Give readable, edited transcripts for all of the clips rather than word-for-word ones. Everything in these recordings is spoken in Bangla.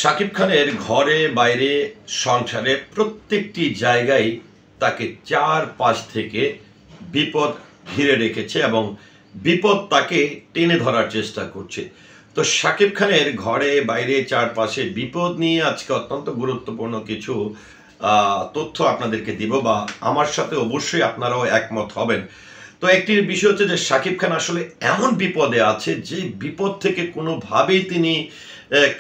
শাকিব খানের ঘরে বাইরে সংসারে প্রত্যেকটি জায়গায় তাকে চারপাশ থেকে বিপদ ঘিরে রেখেছে এবং বিপদ তাকে টেনে ধরার চেষ্টা করছে। তো শাকিব খানের ঘরে বাইরে চারপাশে বিপদ নিয়ে আজকে অত্যন্ত গুরুত্বপূর্ণ কিছু তথ্য আপনাদেরকে দিব, বা আমার সাথে অবশ্যই আপনারাও একমত হবেন। তো একটি বিষয় হচ্ছে যে শাকিব খান আসলে এমন বিপদে আছে যে বিপদ থেকে কোনোভাবেই তিনি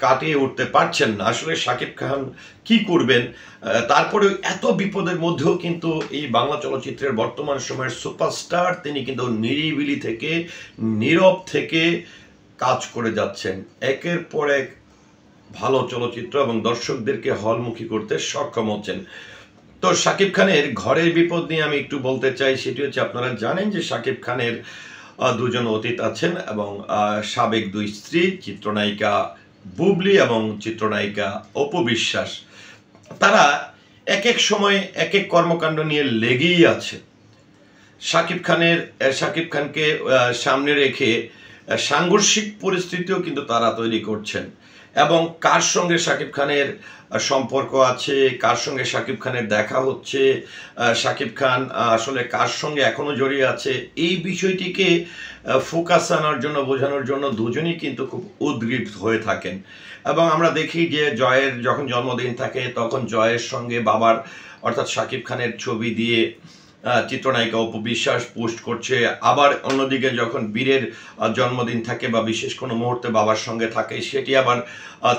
কাটিয়ে উঠতে পারছেন না। আসলে শাকিব খান কি করবেন, তারপরে এত বিপদের মধ্যেও কিন্তু এই বাংলা চলচ্চিত্রের বর্তমান সময়ের সুপারস্টার তিনি কিন্তু নিরিবিলি থেকে নীরব থেকে কাজ করে যাচ্ছেন, একের পর এক ভালো চলচ্চিত্র এবং দর্শকদেরকে হলমুখী করতে সক্ষম হচ্ছেন। তো শাকিব খানের ঘরের বিপদ নিয়ে আমি একটু বলতে চাই। সেটি হচ্ছে, আপনারা জানেন যে শাকিব খানের দুজন অতীত আছেন এবং সাবেক দুই স্ত্রী, চিত্রনায়িকা বুবলি এবং চিত্রনায়িকা অপু বিশ্বাস। তারা এক এক সময় এক এক কর্মকাণ্ড নিয়ে লেগেই আছে। শাকিব খানকে সামনে রেখে সাংঘর্ষিক পরিস্থিতিও কিন্তু তারা তৈরি করছেন, এবং কার সঙ্গে শাকিব খানের সম্পর্ক আছে, কার সঙ্গে শাকিব খানের দেখা হচ্ছে, শাকিব খান আসলে কার সঙ্গে এখনো জড়িয়ে আছে, এই বিষয়টিকে ফোকাস আনার জন্য, বোঝানোর জন্য দুজনই কিন্তু খুব উদ্গ্রীব হয়ে থাকেন। এবং আমরা দেখি যে জয়ের যখন জন্মদিন থাকে তখন জয়ের সঙ্গে বাবার অর্থাৎ শাকিব খানের ছবি দিয়ে চিত্রনায়িকা অপু বিশ্বাস পোস্ট করছে। আবার অন্যদিকে যখন বীরের জন্মদিন থাকে বা বিশেষ কোনো মুহূর্তে বাবার সঙ্গে থাকে, সেটি আবার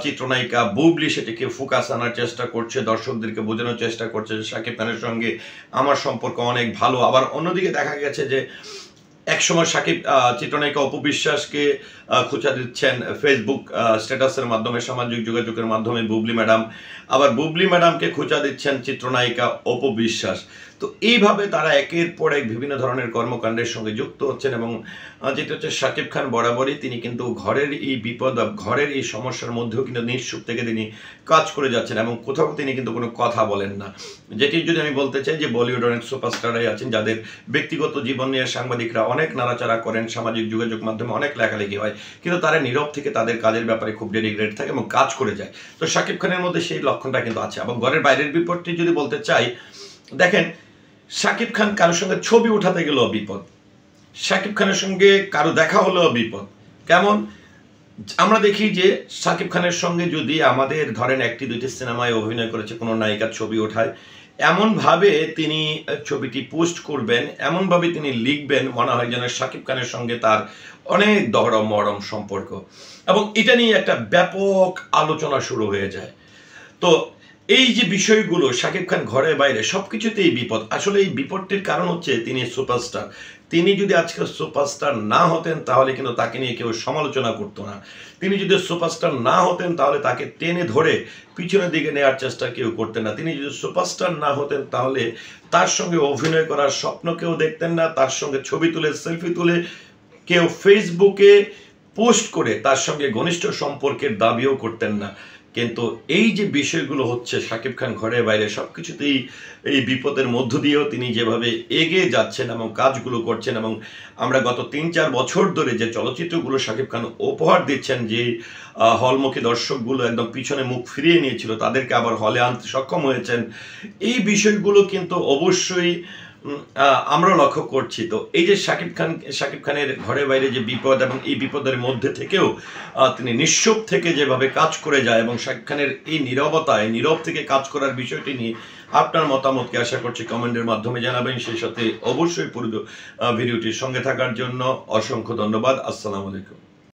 চিত্রনায়িকা বুবলি সেটিকে ফোকাস আনার চেষ্টা করছে, দর্শকদেরকে বোঝানোর চেষ্টা করছে যে শাকিব খানের সঙ্গে আমার সম্পর্ক অনেক ভালো। আবার অন্যদিকে দেখা গেছে যে একসময় চিত্রনায়িকা অপু বিশ্বাসকে খোঁচা দিচ্ছেন ফেসবুক স্ট্যাটাসের মাধ্যমে, সামাজিক যোগাযোগের মাধ্যমে বুবলি ম্যাডাম, আবার বুবলি ম্যাডামকে খোঁচা দিচ্ছেন চিত্রনায়িকা অপু বিশ্বাস। তো এইভাবে তারা একের পর এক বিভিন্ন ধরনের কর্মকাণ্ডের সঙ্গে যুক্ত হচ্ছেন, এবং যেটা হচ্ছে শাকিব খান বরাবরই তিনি কিন্তু ঘরের এই বিপদ বা ঘরের এই সমস্যার মধ্যেও কিন্তু নিঃসুপ থেকে তিনি কাজ করে যাচ্ছেন, এবং কোথাও তিনি কিন্তু কোনো কথা বলেন না। যেটি যদি আমি বলতে চাই যে বলিউড অনেক সুপারস্টাররাই আছেন যাদের ব্যক্তিগত জীবন নিয়ে সাংবাদিকরা অনেক নাড়াচাড়া করেন, সামাজিক যোগাযোগ মাধ্যমে অনেক লেখালেখি হয়, কিন্তু তারা নীরব থেকে তাদের কাজের ব্যাপারে খুব ডেডিকেটেড থাকে এবং কাজ করে যায়। তো শাকিব খানের মধ্যে সেই লক্ষণটা কিন্তু আছে। এবং ঘরের বাইরের বিপদটি যদি বলতে চাই, দেখেন শাকিব খান কারোর সঙ্গে ছবি উঠাতে গেলেও বিপদ, শাকিব খানের সঙ্গে কারো দেখা হলেও বিপদ। কেমন? আমরা দেখি যে শাকিব খানের সঙ্গে যদি আমাদের ধরেন একটি দুইটি সিনেমায় অভিনয় করেছে কোনো নায়িকার ছবি ওঠায়, এমনভাবে তিনি ছবিটি পোস্ট করবেন, এমনভাবে তিনি লিখবেন, মনে হয় যেন শাকিব খানের সঙ্গে তার অনেক দরম মরম সম্পর্ক, এবং এটা নিয়ে একটা ব্যাপক আলোচনা শুরু হয়ে যায়। তো এই যে বিষয়গুলো, শাকিব খান ঘরে বাইরে সবকিছুতেই বিপদ। আসলে এই বিপদটির কারণ হচ্ছে তিনি সুপারস্টার। তিনি যদি আজকে সুপারস্টার না হতেন তাহলে কিন্তু তাকে নিয়ে কেউ সমালোচনা করতো না। তিনি যদি সুপারস্টার না হতেন তাহলে তাকে টেনে ধরে পিছনের দিকে নেওয়ার চেষ্টা কেউ করতেন না। তিনি যদি সুপারস্টার না হতেন তাহলে তার সঙ্গে অভিনয় করার স্বপ্ন কেউ দেখতেন না, তার সঙ্গে ছবি তুলে সেলফি তুলে কেউ ফেসবুকে পোস্ট করে তার সঙ্গে ঘনিষ্ঠ সম্পর্কের দাবিও করতেন না। কিন্তু এই যে বিষয়গুলো হচ্ছে, শাকিব খান ঘরে বাইরে সবকিছুতেই এই বিপদের মধ্য দিয়েও তিনি যেভাবে এগিয়ে যাচ্ছেন এবং কাজগুলো করছেন, এবং আমরা গত ৩-৪ বছর ধরে যে চলচ্চিত্রগুলো শাকিব খান উপহার দিচ্ছেন, যে হলমুখী দর্শকগুলো একদম পিছনে মুখ ফিরিয়ে নিয়েছিল তাদেরকে আবার হলে আনতে সক্ষম হয়েছেন, এই বিষয়গুলো কিন্তু অবশ্যই আমরা লক্ষ্য করছি। তো এই যে শাকিব খানের ঘরে বাইরে যে বিপদ, এবং এই বিপদের মধ্যে থেকেও তিনি নিঃসুপ থেকে যেভাবে কাজ করে যায়, এবং শাকিব খানের এই নীরবতায় নীরব থেকে কাজ করার বিষয়টি নিয়ে আপনার মতামতকে আশা করছি কমেন্টের মাধ্যমে জানাবেন। সেই সাথে অবশ্যই পুরো ভিডিওটির সঙ্গে থাকার জন্য অসংখ্য ধন্যবাদ। আসসালামু আলাইকুম।